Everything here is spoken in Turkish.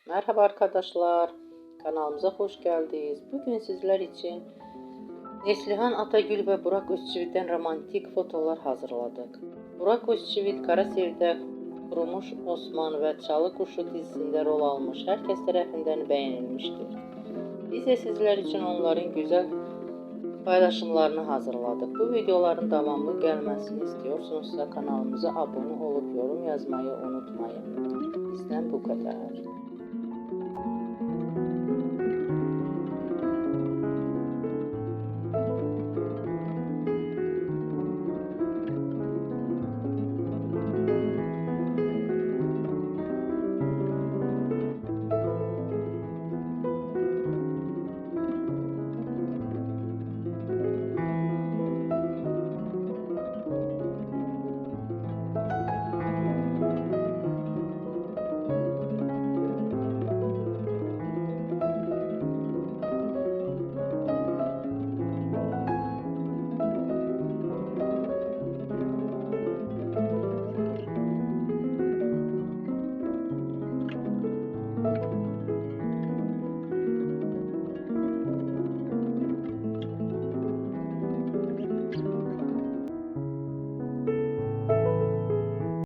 Merhaba arkadaşlar, kanalımıza hoş geldiniz. Bugün sizler için Neslihan Atagül ve Burak Özçivit'ten romantik fotolar hazırladık. Burak Özçivit Karasev'de Kurumuş Osman ve Çalı Kuşu dizisinde rol almış, herkes tarafından beğenilmiştir. Biz de sizler için onların güzel paylaşımlarını hazırladık. Bu videoların devamlı gelmesini istiyorsunuzsa kanalımıza abone olup yorum yazmayı unutmayın. Bizden bu kadar.